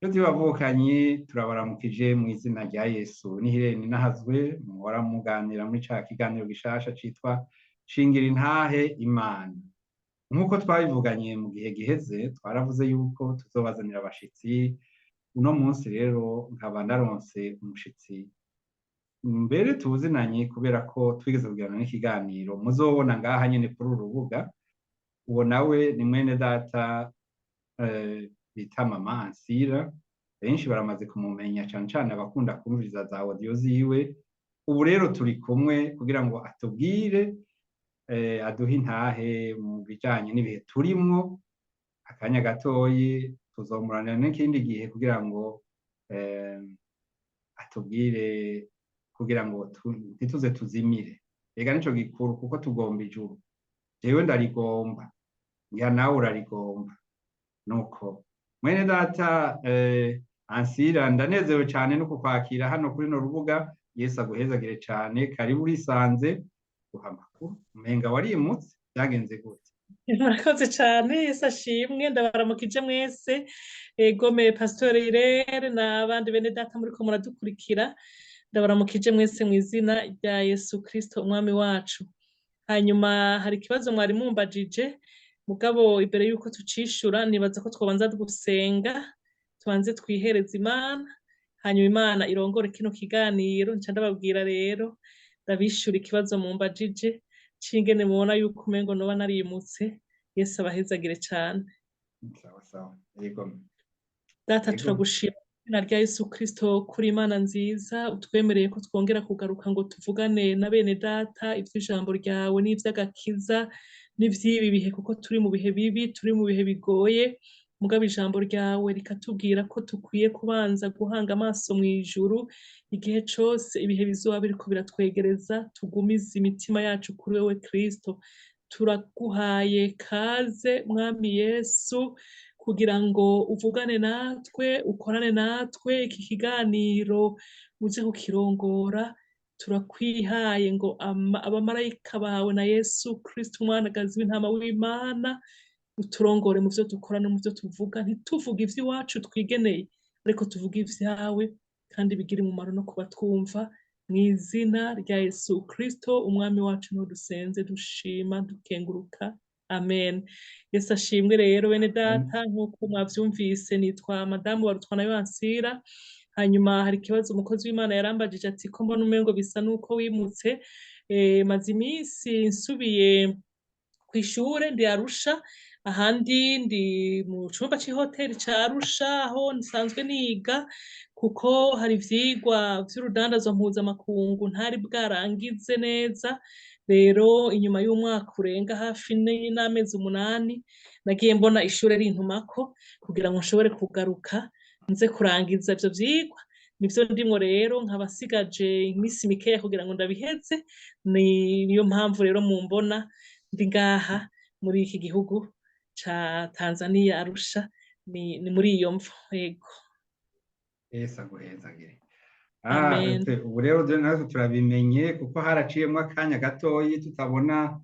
Nshuti bavukanye turabaramukije mu izina rya Yesu n'ihireni nahazwe muhora muganira muri ca kiganiro gishasha citwa Shingira intahe Imana. Nk'uko twabivuganye mu gihe giheze twaravuze yuko tuzobazanira abashitsi. Uno munsi rero nkaba naronse umushitsi mbere tuzinanye kubera ko twigeze kugirana n'ikiganiro muzobona ngaha nyene kuri uru rubuga. Uwo nawe ni mwene data bita mama Ancille, benshi baramaze kumumenya cane cane abakunda kumviriza za audio ziwe. Ubu rero turi kumwe kugira ngo atubwire aduhe intahe mu bijanye n'ibihe turimwo. Akanya gatoyi tuzomuranira n'ikindi gihe kugira ngo atubwire kugira ngo ntituze tuzimire. Ega nico gikuru kuko tugomba ijuru. Jewe ndarigomba, ngira nawe urarigomba. Nuko mwene data Ancille, ndanezerewe cane no kukwakira hano kuri no rubuga. Yesu aguhezagire cane, karibu urisanze duha amakuru. Umenga warimutse, byagenze gute? Murakoze cane, Yesu ashimwe. Ndabaramukije mwese, egome Pastor Irere n'abandi bene data muriko muradukurikira. Ndabaramukije mwese mu izina rya Yesu Kristo umwami wacu. Hanyuma hari ikibazo mwari mumbajije, mugabo imbere yuko tucishura nibaza ko twobanza gusenga, tubanze twihereza Imana, hanyuma Imana irongore kino kiganiro. Nca ndababwira rero, ndabishura ikibazo mumbajije cingene mubona yuko umengo noba narimutse. Yesu abahezagire cane. Sawa sawa, yego. Data turagushima izina rya Yesu Kristo kuri Imana nziza, utwemereye ko twongera kugaruka ngo tuvugane na bene data ivy'ijambo ryawe n'ivy'agakiza n'ivy'ibi bihe, kuko turi mu bihe bibi, turi mu bihe bigoye. Mugabo ijambo ryawe rikatubwira ko tukwiye kubanza guhanga amaso mw'ijuru igihe cose ibihe bizoba biriko biratwegereza. Tugumize imitima yacu kuri wewe Kristo. Turaguhaye kaze mwami Yesu, kugira ngo uvugane natwe, ukorane natwe, iki kiganiro uze kukirongora. Turakwihaye ngo abamarayika bawe na Yesu Kristo umwanagazi w'intama w'Imana uturongore mu vyo dukora no mu vyo tuvuga. Ntituvuge ivy'iwacu twigeneye, ariko tuvuge ivyawe kandi bigire umumaro no kuba twumva. Mw'izina rya Yesu Kristo umwami wacu niho dusenze, dushima, dukenguruka. Amen. Yesu ashimwe rero bene data, nk'uko mwavyumvise nitwa madamu Barutwanayo Ancille. Hanyuma hari ikibazo umukozi w'Imana yarambajije ati ko mbona umengo bisa nuko wimutse. Maze iminsi nsubiye kw'ishure ndi Arusha, ahandi ndi mu cumba c'ihoteli ca Arusha aho nsanzwe niga, kuko hari ivyigwa vy'urudandazwa mpuzamakungu ntari bwarangize neza. Rero inyuma y'umwaka urenga hafi n'amezi 8 nagiye mbona ishure rintumako kugira ngo nshobore kugaruka nze kurangiza ivyo vyigwa. Nivyo ndimwo rero, nkaba nsigaje imisi mikeya kugira ngo ndabiheze. Niyo mpamvu rero mumbona ndi ngaha muri iki gihugu ca Tanzania Arusha, ni muri iyo mvo. Yego. Yesu aguhezagire. Amen. Ubu rero natwe turabimenye kuko haraciyemwo akanya gatoyi tutabona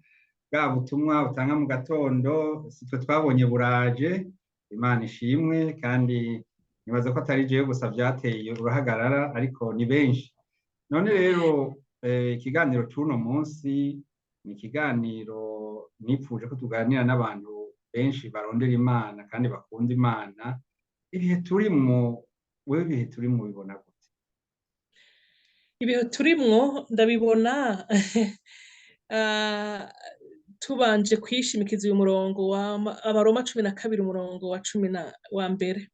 bwa butumwa utanga mu gatondo. Sitwe twabonye buraje. Imana ishimwe, kandi nibaza ko atari jewe gusa vyateye uruhagarara, ariko ni benshi. None rero ikiganiro c'uno munsi ni ikiganiro nipfuje ko tuganira n'abantu benshi barondera Imana kandi bakunda Imana. Ibihe turimwo, wewe ibihe turimwo bibona gute? Ibihe turimwo ndabibona tubanje kwishimikiza uyu murongo wa Abaroma 12 umurongo wa 12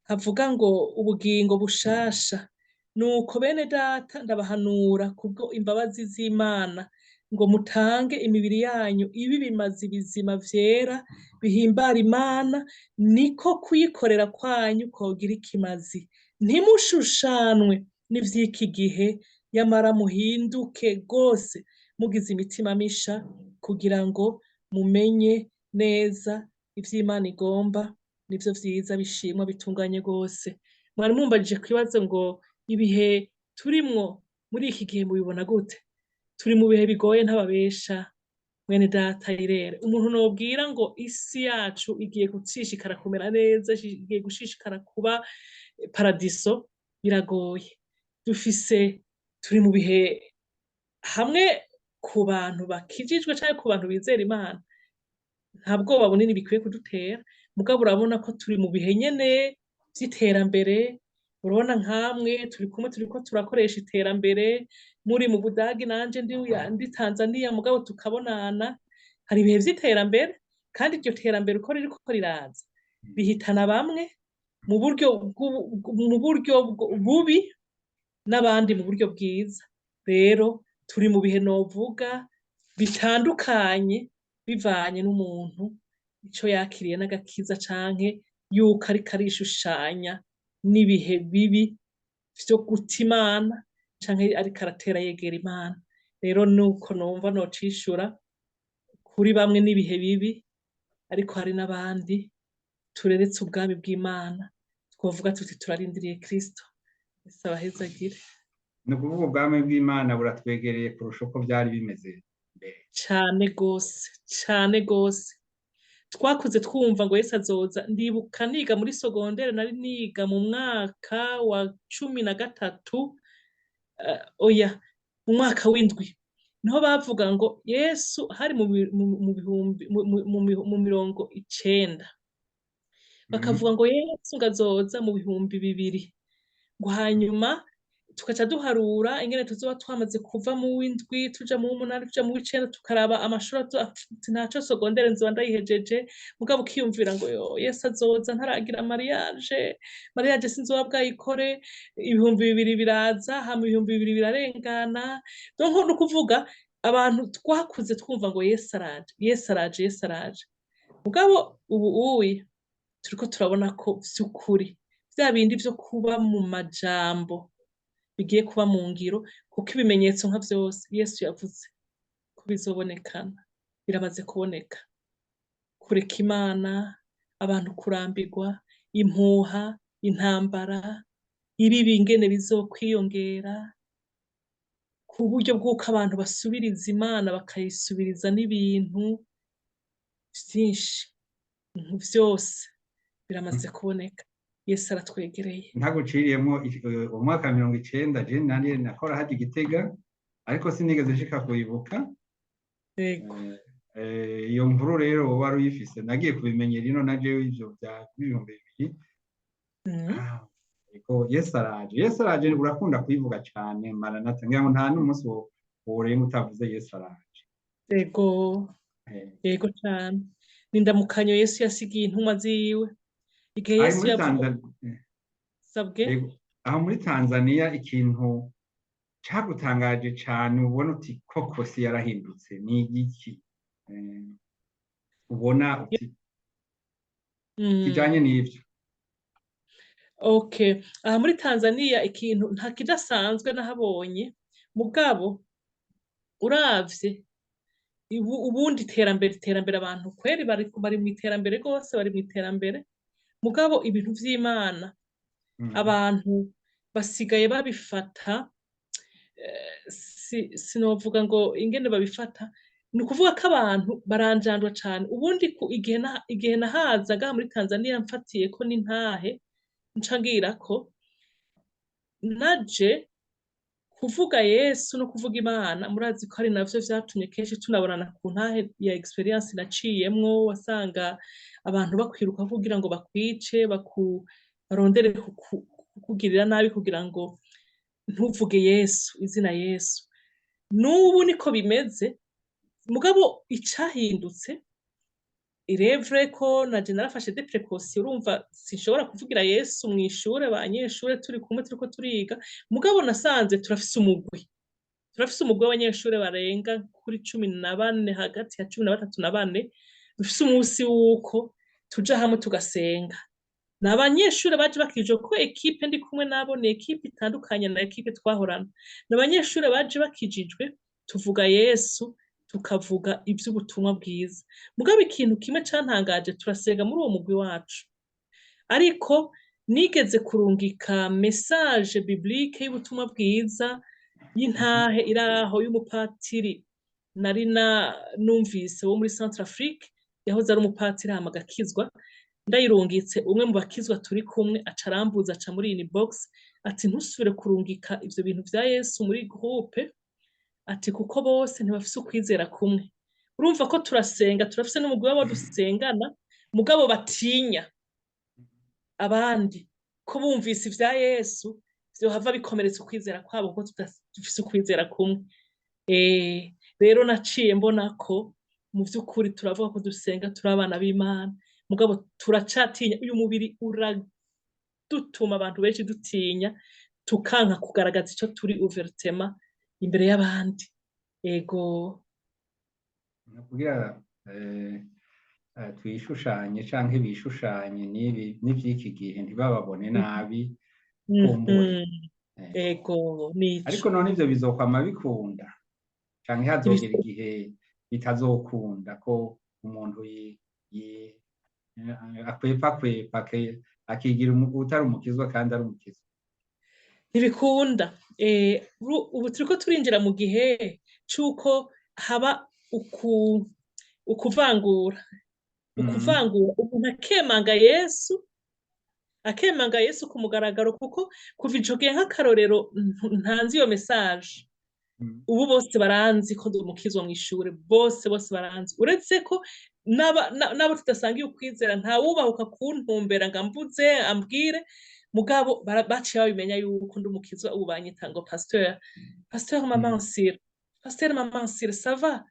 havuga ngo ubugingo bushasha. Nuko bene data ndabahanura kubwo imbabazi z'Imana ngo mutange imibiri yanyu ibi bimazi bizima vyera bihimbara Imana, niko kuyikorera kwanyu kogira ikimazi. Ntimushushanwe n'ivy'iki gihe, yamara muhinduke gose mugize imitima misha, kugira ngo mumenye neza ivy'Imana igomba, nivyo vyiza bishimwa bitunganye gose. Mwari mumbajije kwibazo ngo ibihe turimwo muri iki gihe mubibona gute? Turi mu bihe bigoye ntababesha, mwene data irere umuntu nobwira ngo isi yacu igiye gucishikara kumera neza, igiye gushishikara kuba paradiso, biragoye. Turi mu bihe hamwe ku bantu bakijijwe cyangwa ku bantu bizera Imana nta bwoba bunini bikwiye kudutera, mugabo urabona ko turi mu bihe nyene vy'iterambere. Urabona nkamwe turiko turakoresha iterambere, muri mu Budagi nanje ndi Tanzania, mugabo tukabonana. Hari ibihe vy'iterambere, kandi iryo terambere uko ririko riraza bihitana bamwe mu buryo bubi n'abandi mu buryo bwiza. Rero turi mu bihe novuga bitandukanye bivanye n'umuntu ico yakiriye n'agakiza, canke yuko ariko arishushanya n'ibihe bibi vyo guta Imana, canke ariko aratera yegera Imana. Rero nuko numva nocishura kuri bamwe n'ibihe bibi, ariko hari n'abandi tureretse ubwami bw'Imana, twovuga tuti turarindiriye Kristo. Ese abahezagire. Ni ukuvuga ubwami bw'Imana buratwegereye kurusha uko byari bimeze mbere. Cane gose, cane gose. Twakuze twumva ngo Yesu azoza. Ndibuka niga muri sogondere, nari niga mu mwaka wa 13, mu mwaka w'indwi, niho bavuga ngo Yesu hari mu 1900, bakavuga ngo Yesu azoza mu 2000, ngo hanyuma tukaca duharura ingene tuzoba twamaze kuva mu w'indwi tuja mu w'umunani tuja mu w'icenda, tukaraba amashuri ntaco sogondere nzoba ndayihejeje, mugabo ukiyumvira ngo Yesu azoza ntaragira mariage sinzoba bwayikore, 2000 biraza, hama 2000 birarengana. Donc ni ukuvuga abantu twakuze twumva ngo Yesu araje, Yesu araje, Yesu araje. Mugabo ubu turiko turabona ko vy'ukuri vya bindi vyo kuba mu majambo bigiye kuba mu ngiro, kuko ibimenyetso nka vyose Yesu yavuze ko bizobonekana biramaze kuboneka. Kureka Imana, abantu kurambirwa, impuha, intambara, ibibi ingene bizokwiyongera, ku buryo bw'uko abantu basubiriza Imana bakayisubiriza n'ibintu vyinshi. Vyose biramaze kuboneka. Yesu aratwegereye. Ntaguciriyemo umwaka 1990 je nani nakora haje Gitega, ariko sinigeze nshika kuyibuka. Yego. Iyo nkuru rero wari uyifise, nagiye kubimenyera ino naje ivyo bya 2000. Ariko Yesu araje urakunda kuyivuga cyane, Maranatha, ngira ngo nta n'umunsi worenga utavuze Yesu araje. Yego. Yego cyane. Nindamukanyo Yesu yasigiye intumwa ziwe. Igihe Yesu yavuga aho muri Tanzania, ikintu cyagutangaje cyane ubona uti koko si yarahindutse ni igiki ubona uti kijanye n'ivyo? Okay, aha muri Tanzania ikintu nta kidasanzwe nahabonye, mugabo uravye ubundi iterambere abantu kweri bari mu iterambere rwose, bari mu iterambere, mugabo ibintu vy'Imana abantu basigaye babifata, sinovuga ngo ingene babifata, ni ukuvuga ko abantu baranjandwa cane. Ubundi igihe nahazaga muri Tanzania mfatiye ko n'intahe ncangira ko naje kuvuga Yesu no kuvuga Imana, murazi ko ari navyo vyatumye kenshi tunabonana ku ntahe ya experience naciyemwo. Wasanga abantu bakwiruka kugira ngo bakwice, barondere kukugirira nabi kugira ngo ntuvuge Yesu, izina Yesu. N'ubu niko bimeze, mugabo icahindutse irevre ko naje narafashe des précautions. Urumva sinshobora kuvugira Yesu mw'ishure, abanyeshure turi kumwe turiko turiga, mugabo nasanze turafise umugwi w'abanyeshure barenga kuri 14, hagati ya 13 na 4, dufise umunsi wuko tuja hamwe tugasenga. N'abanyeshure baje bakije ko equipe ndi kumwe nabo ni equipe itandukanye na equipe twahorana. N'abanyeshure baje bakijijwe, tuvuga Yesu, tukavuga ivy'ubutumwa bwiza. Mugabo ikintu kimwe cantangaje, turasenga muri uwo mugwi wacu, ariko nigeze kurungika message biblique y'ubutumwa bwiza y'intahe iraho y'umupatiri nari numvise wo muri Centrafrique yahoze ari umupatiri hama agakizwa, ndayirungitse umwe mu bakizwa turi kumwe aca arambuza aca muri inbox ati ntusubire kurungika ivyo bintu vya Yesu muri groupe, ati kuko bose ntibafise ukwizera kumwe. Urumva ko turasenga, turafise n'umugwi w'abo dusengana, mugabo batinya abandi ko bumvise ivya Yesu vyohava bikomeretsa ukwizera kwabo kuko tudafise ukwizera kumwe. Rero naciye mbona ko mu vy'ukuri turavuga ko dusenga turi abana b'Imana, mugabo turacatinya, uyu mubiri uradutuma abantu benshi dutinya, tukanka kugaragaza ico turi ouvertement imbere y'abandi. Ego kugira twishushanye canke bishushanye n'ivy'iki gihe ntibababone nabi kumbure. Ego nico. Ariko none ivyo bizokwama bikunda canke hazogera igihe bitazokunda ko umuntu akwepa akigira utari umukizwa kandi ari umukizwa? Ntibikunda. Ubu turiko turinjira mu gihe c'uko haba ukuvangura umuntu akemanga Yesu ku mugaragaro, kuko kuva ico gihe nk'akarorero ntanzi iyo message, ubu bose baranzi ko ndi umukizwa mw'ishure, bose baranzi, uretse ko nabo tudasangiye ukwizera ntawubahuka kuntumbera ngo ambuze ambwire, mugabo baciye babimenya yuko ndi umukizwa. Ubu banyita ngo pasteur Maman Ancille, pasteur Maman Ancille, ça va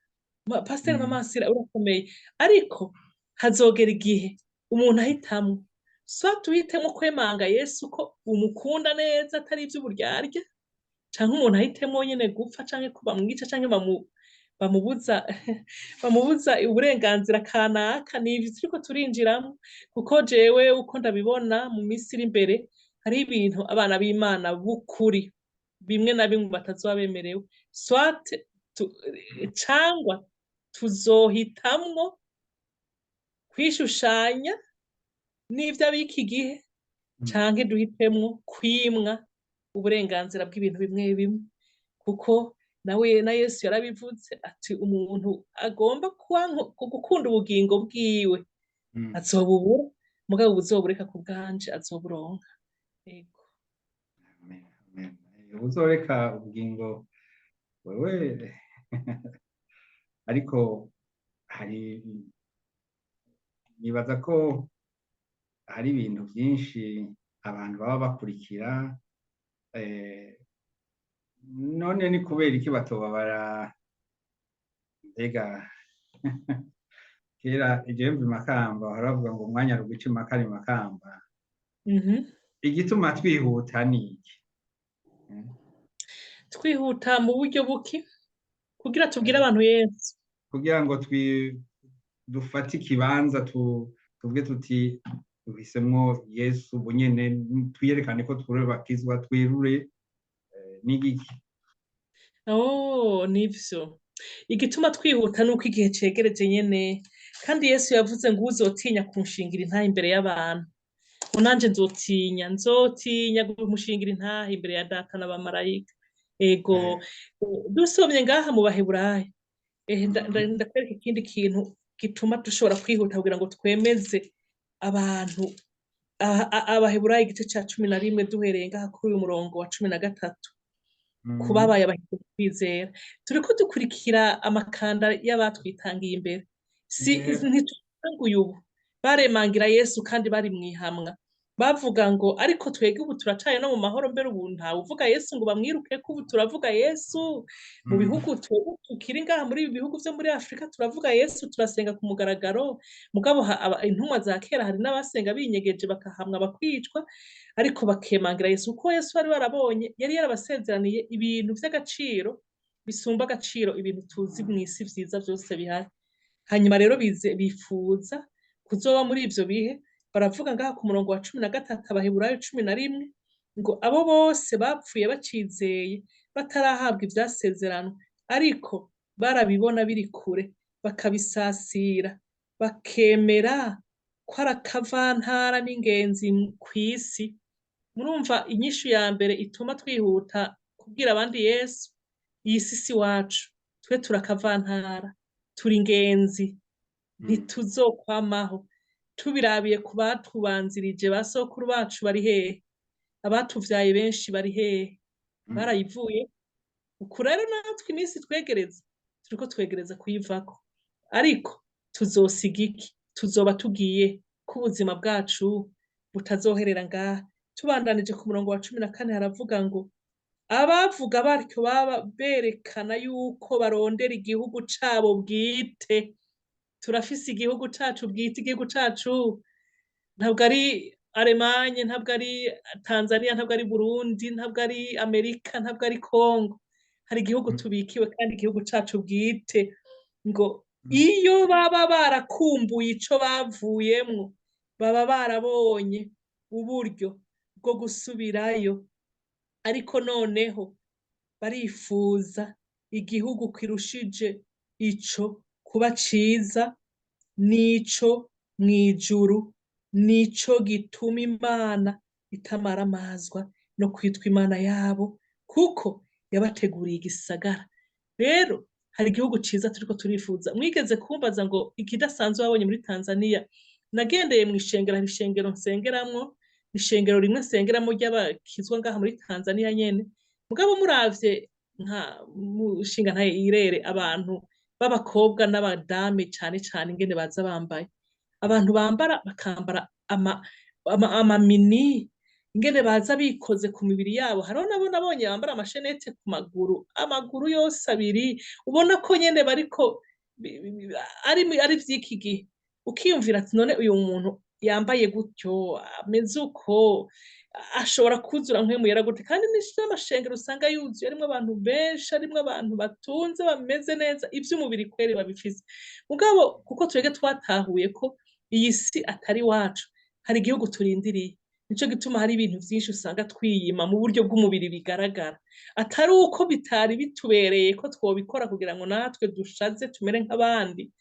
pasteur Maman Ancille, urakomeye. Ariko hazogera igihe umuntu ahitamwo, soit uhitemo kwemanga Yesu ko umukunda neza atari ivy'uburyarya, canke umuntu ahitemo nyene gupfa canke ko bamwica canke bamubuza uburenganzira kanaka. Ni ivyo turiko turinjiramwo, kuko jewe uko ndabibona mu misi iri imbere hari ibintu abana b'Imana b'ukuri bimwe na bimwe batazoba bemerewe, soit cangwa tuzohitamwo kwishushanya n'ivyo ab'iki gihe, canke duhitemwo kwimwa uburenganzira bw'ibintu bimwe bimwe, kuko nawe na Yesu yarabivuze ati umuntu agomba gukunda ubugingo bwiwe azobubura, mugabo buzobureka ku bwanje azoburonka. Ego uzoreka ubugingo wewe ariko nibaza ko hari ibintu byinshi abantu baba bakurikira, none ni kubera iki batobabara? Mbega kera ijembe Makamba baravuga ngo umwanya ruguca impaka ari Makamba. Igituma twihuta ni iki? Twihuta mu buryo buki kugira tubwire abantu Yesu, kugira ngo dufate ikibanza tuvuge tuti duhisemwo Yesu bunyene, twiyerekane ko turi bakizwa, twirure n'igiki? Nivyo igituma twihuta nuko igihe cegereje nyene, kandi Yesu yavuze ngo uzotinya kunshingira intahe imbere y'abantu, nanje nzotinya kumushingira intahe imbere ya Data n'abamarayika. Ego dusomye ngaha mu Baheburayo, ndakwereka ikindi kintu gituma dushobora kwihuta kugira ngo twemeze abantu. Abaheburayo igice ca 11 duhereye ngaha kuri uyu murongo wa 13, kubabaye abahize kwizera. Turiko dukurikira amakanda y'abatwitangiye imbere, ntitutanguye ubu, baremangira Yesu kandi bari mwihamwa, bavuga ngo ariko twege ubu turacaye no mu mahoro, mbere ubu ntawe uvuga Yesu ngo bamwiruke, ko ubu turavuga Yesu mu bihugu tukiri ngaha muri ibi bihugu vyo muri Afrika, turavuga Yesu, turasenga ku mugaragaro. Mugabo intumwa za kera hari n'abasenga binyegeje bakahamwa bakicwa, ariko bakemangira Yesu, kuko Yesu bari barabonye, yari yarabasezeraniye ibintu vy'agaciro bisumba agaciro ibintu tuzi mw'isi vyiza vyose bihari. Hanyuma rero bifuza kuzoba muri ivyo bihe. Baravuga ngaha ku murongo wa 13, Abaheburayo 11, ngo abo bose bapfuye bacizeye batarahabwa ivyasezerano, ariko barabibona biri kure bakabisasira, bakemera ko ari akavantara n'ingenzi kw'isi. Murumva inyishu ya mbere ituma twihuta kubwira abandi Yesu, iyi si si wacu, twe turakavantara, turi ingenzi, ntituzokwamaho. Tubirabiye ku batubanzirije, ba sokuru bacu bari hehe? Abatuvyaye benshi bari hehe? Barayivuye. Uku rero natwe iminsi twegereza, turiko twegereza kuyivako. Ariko tuzosiga iki? Tuzoba tugiye ko ubuzima bwacu butazoherera ngaha. Tubandanije ku murongo wa 14 haravuga ngo abavuga batyo baba berekana yuko barondera igihugu cabo bwite. Turafise igihugu cacu bwite. Igihugu cacu ntabwo ari Alemanye, ntabwo ari Tanzania, ntabwo ari Burundi, ntabwo ari Amerika, ntabwo ari Kongo. Hari igihugu tubikiwe kandi igihugu cacu bwite. Ngo iyo baba barakumbuye ico bavuyemwo, baba barabonye uburyo bwo gusubirayo. Ariko noneho barifuza igihugu kirushije ico kuba ciza, nico mw'ijuru, nico gituma Imana itamaramazwa no kwitwa Imana yabo, kuko yabateguriye igisagara. Rero hari igihugu ciza turiko turifuza. Mwigeze kumbaza ngo ikidasanzwe wabonye muri Tanzania? Nagendeye mw'ishengero, hari ishengero nsengeramwo, ishengero rimwe nsengeramo ry'abakizwa ngaha muri Tanzania nyene. Mugabo muravye nka mushinga ntaye irere, abantu b'abakobwa n'abadame cane cane ingene baza bambaye, abantu bakambara amamini, ingene baza bikoze ku mibiri yabo. Hariho nabo nabonye bambara amashenete ku maguru, amaguru yose abiri, ubona ko nyene bariko ari vy'iki gihe. Ukiyumvira ati none uyu muntu yambaye gutyo, ameze uko, ashobora kuzura nk'umuyera gute? Kandi n'amashengero usanga yuzuye, arimwo abantu benshi, arimwo abantu batunze bameze neza, ivy'umubiri kweri babifise. Mugabo kuko twebwe twatahuye ko iyi si atari wacu, hari igihugu turindiriye. Nico gituma hari ibintu vyinshi usanga twiyima mu buryo bw'umubiri bigaragara, atari uko bitari bitubereye ko twobikora kugira ngo natwe dushaze tumere nk'abandi.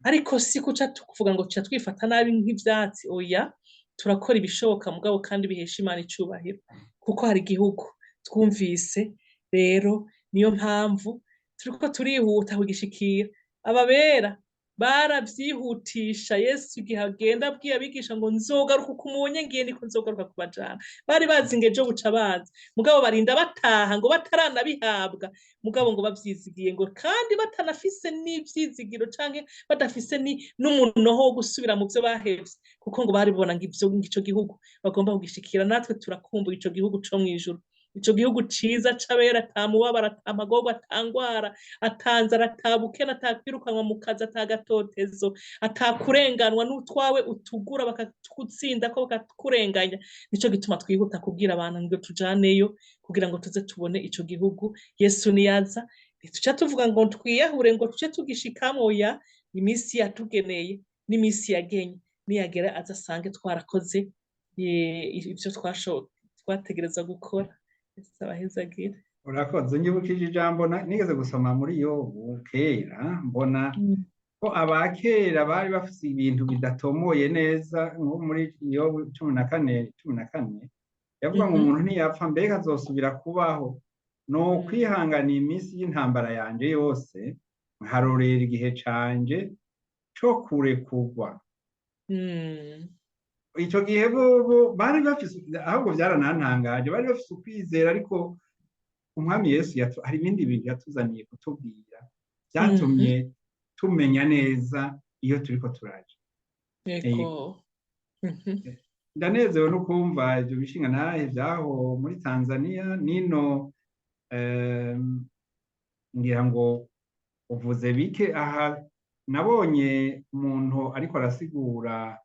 Ariko si kuca tukuvuga ngo tuca twifata nabi nk'ivyatsi. Oya, turakora ibishoboka mugabo kandi bihesha Imana icubahiro, kuko hari igihugu twumvise. Rero niyo mpamvu turiko turihuta kugishikira. Ababera baravyihutisha. Yesu igihe agenda abwiye abigisha ngo nzogaruka uko umunye ngiye niko nzogaruka kubajana, bari bazi ngo ejo buca bazi, mugabo barinda bataha ngo bataranabihabwa, mugabo ngo bavyizigiye, ngo kandi batanafise n'ivyizigiro canke badafise n'umunoho wo gusubira mu vyo bahevye, kuko ngo bari bona ngo ico gihugu bagomba kugishikira. Natwe turakumbuye ico gihugu co mw'ijuru, ico gihugu ciza c'abera, ata mubabaro, ata magorwa, ata ngwara, ata nzara, ata bukene, ata kwirukanwa mu kazi, ata gatotezo, ata kurenganwa n'utwawe utugura bakatugutsinda ko bakakurenganya. Nico gituma twihuta kubwira abantu ngo tujaneyo kugira ngo tuze tubone ico gihugu. Yesu niyaza ntituca tuvuga ngo twiyahure ngo tuce tugishikamo. Oya, iminsi yatugeneye n'imisi yagenye, niyagera azasange twarakoze ivyo twategereza gukora. Urakoze. Nyibukije ijambo nigeze gusoma muri Yobu kera, mbona ko abakera bari bafise ibintu bidatomoye neza. Nko muri Yobu 14:14 yavuga ngo umuntu ntiyapfa mbega azosubira kubaho, no kwihanganira iminsi y'intambara yanje yose, nkarorera igihe canje co kurekurwa. Ico gihe bo bari bafise, ahubwo byaranantangaje, bari bafise ukwizera. Ariko umwami Yesu hari ibindi bintu yatuzaniye kutubwira byatumye tumenya neza iyo turiko turaje. Ndanezewe no kumva ivyo bishinga nahe vyaho muri Tanzania nino. Ngira ngo uvuze bike. Aha nabonye umuntu ariko arasigura,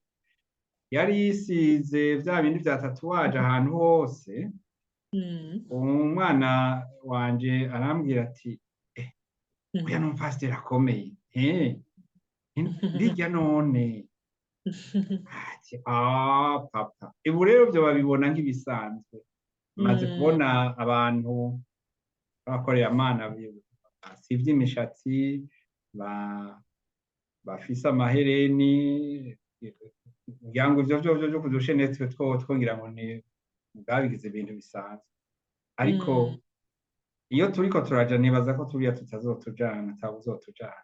yari yisize vya bindi vya tatuwaje ahantu hose. Umwana wanje arambwira ati oya n'umupasiteri akomeye, birya none ati papa. Ubu rero vyo babibona nk'ibisanzwe. Maze kubona abantu bakorera Imana basivye imishatsi, bafise amahereni, ngira ngo ivyo vyo kudushenetse twongira ngo ni bwabigize ibintu bisanzwe. Ariko iyo turiko turaja nibaza ko turiya tutazotujana atawuzotujana.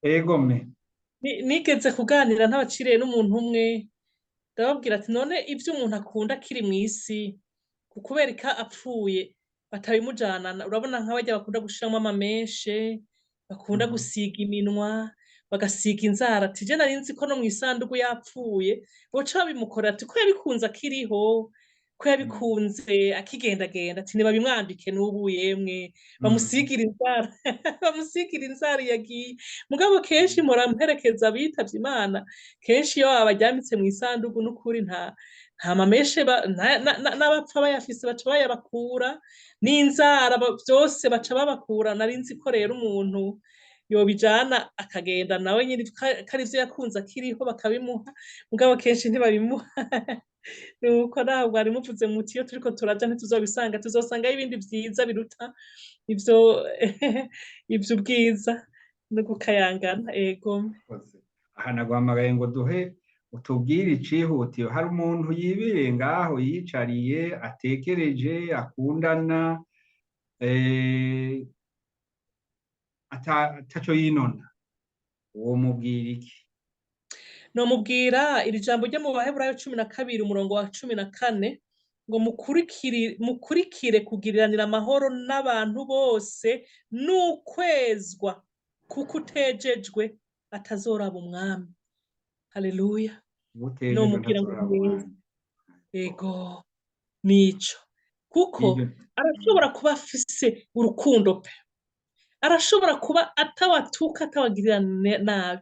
Egome. Nigeze kuganira ntabaciriye n'umuntu umwe ndababwira ati none ivyo umuntu akunda kiri mw'isi kubereka apfuye batabimujana, urabona nk'abarya bakunda gushiramwo amameshe, bakunda gusiga iminwa, bagasiga inzara, ati je nari nzi ko no mw'isandugu yapfuye boca babimukorera, ati ko yabikunze akiriho, ko yabikunze akigendagenda, ati ntibabimwambike n'ubu yemwe bamusigira inzara bamusigira inzara yagiye. Mugabo kenshi mpora mperekeza abitavye Imana, kenshi iyo babajyamitse mw'isandugu n'ukuri nta mameshe n'abapfa bayafise baca bayabakura, n'inzara vyose baca babakura. Nari nzi ko rero umuntu yobijana akagenda nawe nyine kari ivyo yakunze akiriho bakabimuha, mugabo kenshi ntibabimuha. Nuko naho bwari muvuze muti iyo turiko turaja ntituzobisanga, tuzosangayo ibindi vyiza biruta ivyo ubwiza no gukayangana. Egome. Aha naguhamagaye ngo utubwire icihutiye. Hari umuntu yibire ngaho yicariye atekereje akundana ataco yinona, uwo mubwira iki? Nomubwira iri jambo ryo mu Baheburayo 12 umurongo wa 14 ngo mukurikire kugiriranira amahoro n'abantu bose n'ukwezwa, kuko utejejwe atazoraba umwami. Haleluya. Nomubwira ngo ego nico, kuko arashobora kuba afise urukundo pe, arashobora kuba atawatuka atawagirira nabi,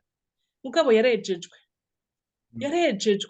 mugabo yarejejwe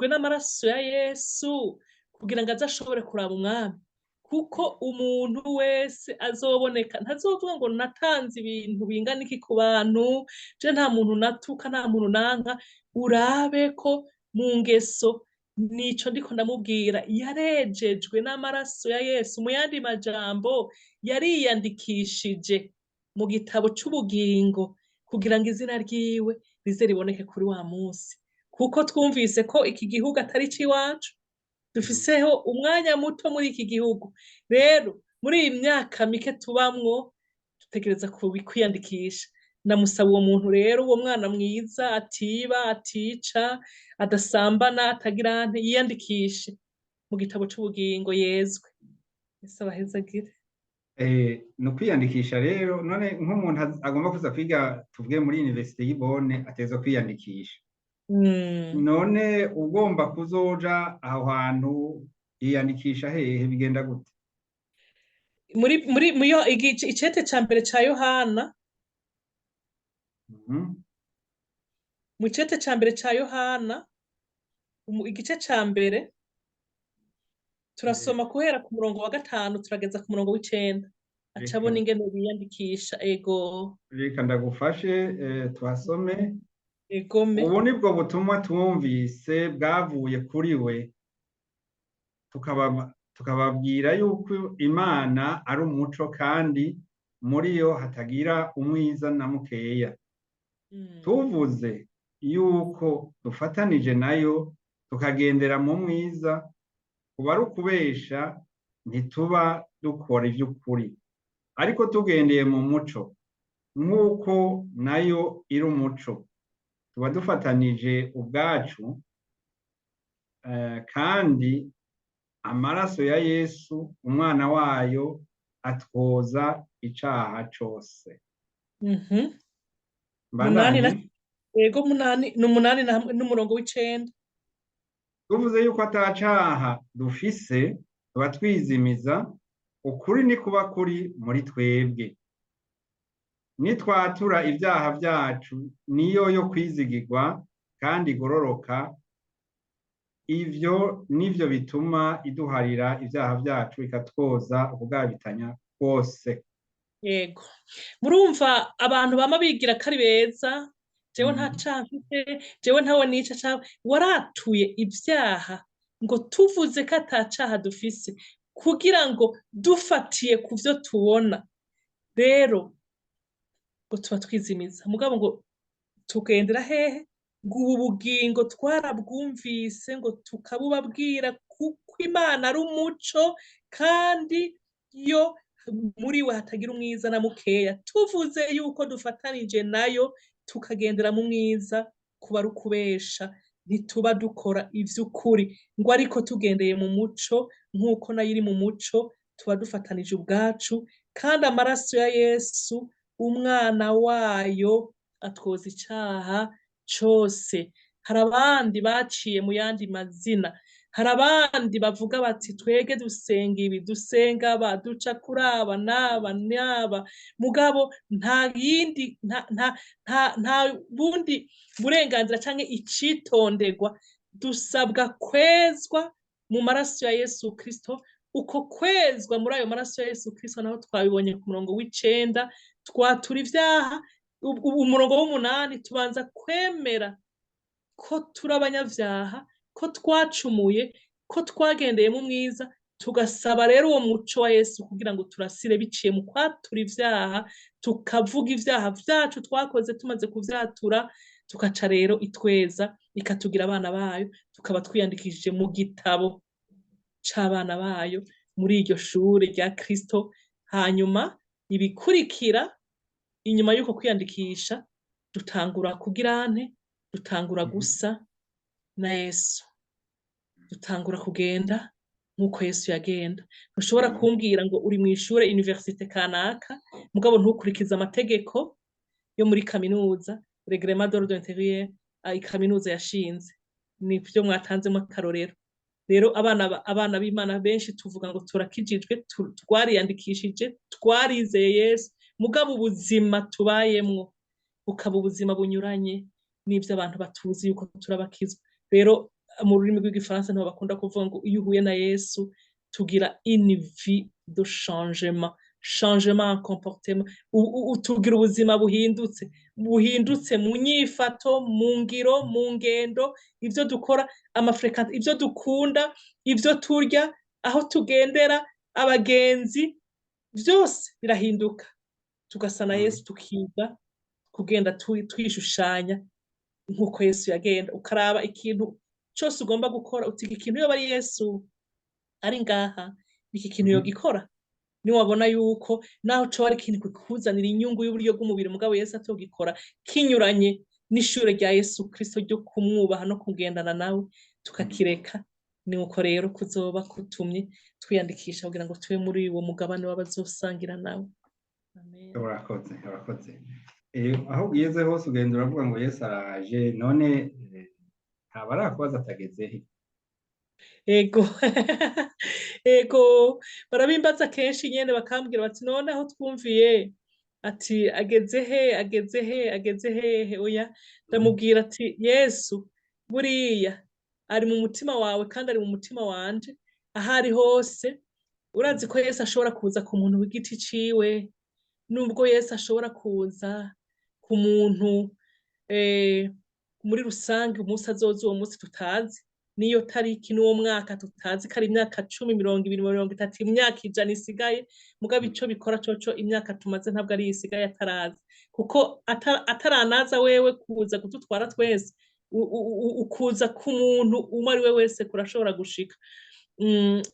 n'amaraso ya Yesu kugira ngo azashobore kuraba umwami. Kuko umuntu wese azoboneka, ntazovuga ngo natanze ibintu bingana iki ku bantu, je nta muntu natuka, nta muntu nanka. Urabe ko mu ngeso, nico ndiko ndamubwira, yarejejwe n'amaraso ya Yesu. Mu yandi majambo, yariyandikishije mu gitabo c'ubugingo kugira ngo izina ryiwe rize riboneke kuri wa munsi. Kuko twumvise ko iki gihugu atari c'iwacu, dufiseho umwanya muto muri iki gihugu. Rero muri iyi myaka mike tubamwo dutegereza kwiyandikisha. Namusaba uwo muntu rero, uwo mwana mwiza atiba, atica, adasambana, atagira nte, yiyandikishe mu gitabo c'ubugingo yezwe. Ese abahezagire. No kwiyandikisha rero, none nk'umuntu agomba kuza kwiga tuvuge muri universite y'Ibone ateza kwiyandikisha. None ugomba kuzoja aho hantu yiyandikisha hehe, bigenda gute? Muri icete ca mbere ca Yohana, mu icete ca mbere ca Yohana igice ca mbere turasoma guhera ku murongo wa 5 turageza ku murongo w'9, acabona ingene biyandikisha. Ego reka ndagufashe tuhasome. Egome. Ubu nibwo butumwa twumvise bwavuye kuri we, tukababwira yuko Imana ari umuco, kandi muri yo hatagira umwiza na mukeya. Tuvuze yuko dufatanije nayo tukagendera mu mwiza, kuba ari ukubesha, ntituba dukora ivy'ukuri. Ariko tugendeye mu muco nk'uko nayo iri umuco, tuba dufatanije ubwacu, kandi amaraso ya Yesu umwana wayo atwoza icaha cose. Ego 8 n'umurongo w'9. Tuvuze yuko atacaha dufise, tuba twizimiza, ukuri ni kuba kuri muri twebwe. Nitwatura ibyaha vyacu, niyo yo kwizigirwa kandi igororoka. Ivyo nivyo bituma iduharira ibyaha vyacu, ikatwoza ubugabitanya bwose. Yego, murumva abantu bama bigira kari beza, jewe nta caha mfite, jewe ntawe nica cawe. Waratuye ibyaha ngo tuvuze ko atacaha dufise, kugira ngo dufatiye ku vyo tubona rero ngo tuba twizimiza. Mugabo ngo tugendera hehe? Ngo ubu bugingo twarabwumvise, ngo tukabubabwira kuko Imana ari umuco, kandi yo muri we hatagira umwiza na mukeya, tuvuze yuko dufatanije nayo tukagendera mu mwiza, kuba ari ukubesha, ntituba dukora ivy'ukuri, ngo ariko tugendeye mu muco nk'uko nayo iri mu muco, tuba dufatanije ubwacu, kandi amaraso ya Yesu umwana wayo atwoza icaha cose. Hari abandi baciye mu yandi mazina, hari abandi bavuga bati twege dusenga ibi, dusenga aba, duca kuri aba n'aba n'aba, mugabo nta bundi burenganzira canke icitonderwa, dusabwa kwezwa mu maraso ya Yesu Kristo. Uko kwezwa muri ayo maraso ya Yesu Kristo naho twabibonye ku murongo w'9, twatura ivyaha. Umurongo w'8 tubanza kwemera ko turi abanyavyaha, ko twacumuye, ko twagendeye mu mwiza, tugasaba rero uwo muco wa Yesu kugira ngo turasire biciye mu kwatura ivyaha, tukavuga ivyaha vyacu twakoze tumaze kuvyatura, tukaca rero itweza, ikatugira abana bayo, tukaba twiyandikishije mu gitabo c'abana bayo muri iryo shure rya Kristo. Hanyuma ibikurikira inyuma y'uko kwiyandikisha, dutangura kugira nte, dutangura gusa na Yesu, dutangura kugenda nk'uko Yesu yagenda. Ntushobora kumbwira ngo uri mw'ishure universite kanaka mugabo ntukurikiza amategeko yo muri kaminuza, reglement d'ordre intérieur kaminuza yashinze. Nivyo mwatanzemo akarorero. Rero abana b'Imana benshi tuvuga ngo turakijijwe, twariyandikishije, twarizeye Yesu, mugabo ubuzima tubayemwo bukaba ubuzima bunyuranye n'ivyo abantu batuzi yuko turabakizwa. Rero mu rurimi rw'igifaransa niho bakunda kuvuga ngo iyo uhuye na Yesu tugira une vie de changement, changement en comportement, tugira ubuzima buhindutse mu nyifato, mu ngiro, mu ngendo, ivyo dukora, amafrequence, ivyo dukunda, ivyo turya, aho tugendera, abagenzi, vyose birahinduka. Tugasa na Yesu, tukiga kugenda twishushanya nk'uko Yesu yagenda. Ukaraba ikintu cose ugomba gukora, utiga ikintu yoba ari Yesu ari ngaha, iki kintu yogikora. Niwabona yuko naho co ari ikintu kikuzanira inyungu y'uburyo bw'umubiri, mugabo Yesu atogikora, kinyuranye n'ishure rya Yesu Kristo ryo kumwubaha no kugendana nawe, tukakireka, ni uko rero kuzoba kutumye twiyandikisha kugira ngo tube muri uwo mugabane w'abazosangira nawe. Amen. Urakoze. Aho ugeze hose ugenda uravuga ngo Yesu araje, none ntaba arakubaza atageze he? Ego barabimbaza kenshi nyene, bakambwira bati none aho twumviye ati ageze hehe? Oya, ndamubwira ati Yesu buriya ari mu mutima wawe kandi ari mu mutima wanje, ahari hose. Urazi ko Yesu ashobora kuza ku muntu w'igiti ciwe, nubwo Yesu ashobora kuza ku muntu muri rusange, umunsi azoza uwo munsi tutazi, niyo tariki n'uwo mwaka tutazi, ko ari imyaka 10, 20, 30, imyaka 100 isigaye, mugabo ico bikora coco imyaka tumaze ntabwo ari isigaye ataraza, kuko ataranaza wewe kuza kudutwara twese, ukuza ku muntu umwe ari we wese kurashobora gushika.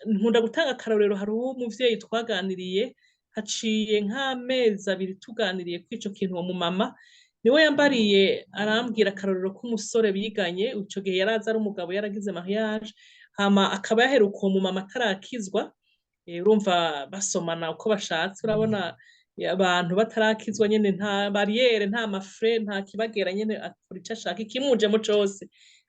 Nkunda gutanga akarorero, hari umuvyeyi twaganiriye haciye nk'amezi 2 tuganiriye kw'ico kintu. Uwo mumama niwe yambariye, arambwira akarorero k'umusore biganye, ico gihe yaraza ari umugabo, yaragize mariage, hama akaba yaheruka uwo mumama atarakizwa. Urumva basomana uko bashatse, urabona abantu batarakizwa nyene nta barriere, nta mafre, nta kibagera, nyene akora ico ashaka, ikimujemo cose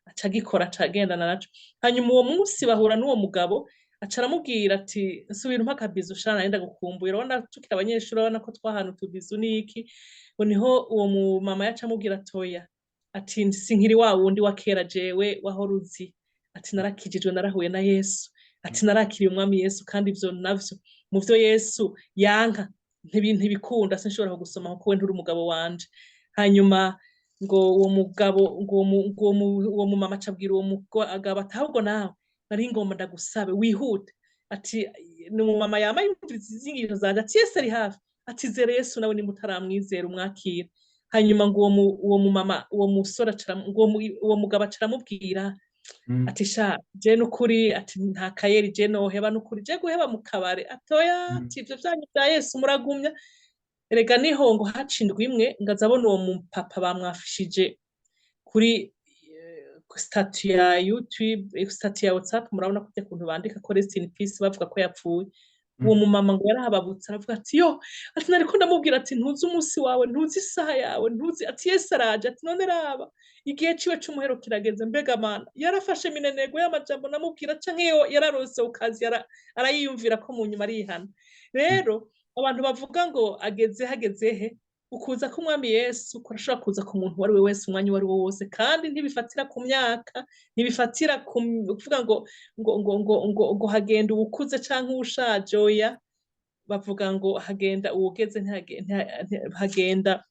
aca gikora, aca agendana naco. Hanyuma uwo munsi bahura n'uwo mugabo, aca aramubwira ati nsubira umpa akabizu shana, nenda gukumbuye, urabona tukiri abanyeshuri, urabona ko twahana utubizu n'iki. Niho uwo mumama yaca amubwira atoya, ati sinkiri wa wundi wa kera jewe wahora uzi, ati narakijijwe, narahuye na Yesu, ati narakiriye umwami Yesu, kandi ivyo navyo mu vyo Yesu yanka ntibikunda, sinshobora kugusoma kuko we nturi umugabo wanje. Hanyuma ngo uwo mugabo, uwo mumama acabwira uwo mugabo ati ahubwo nawe nari ngomba ndagusabe wihute, ati ni umumama yama yumviriza izingiro zanje, ati Yesu ari hafi, ati zere Yesu nawe nimba utaramwizera umwakira. Hanyuma ngo uwo mumama, uwo musore uwo mugabo acaramubwira ati sha je nukuri ati nta kayeri je noheba nukuri je guheba mu kabare atoya ati ivyo vyanyu vya Yesu muragumya erega niho ngo haca indwi imwe ngaza abona uwo mupapa bamwafishije kuri statut ya YouTube statut ya WhatsApp murabona ko kuntu bandika ko rest in peace bavuga ko yapfuye uwo mumama ngo yarahababutse aravuga ati yo ati nariko ndamubwira ati ntuzi umunsi wawe ntuzi isaha yawe ntuzi ati Yesu araje ati none raba igihe ciwe c'umuhero kirageze mbega mana yarafashe minenegwe y'amajambo namubwira canke yararose ukazi arayiyumvira ko mu nyuma arihana rero abantu bavuga ngo hageze he ukuza k'umwami Yesu kurashobora kuza ku muntu wari we wese umwanya wari wo wose kandi ntibifatira ku myaka ntibifatira kuvuga ngo hagenda uwukuze canke uwushaje oya bavuga ngo hagenda uwugeze hagenda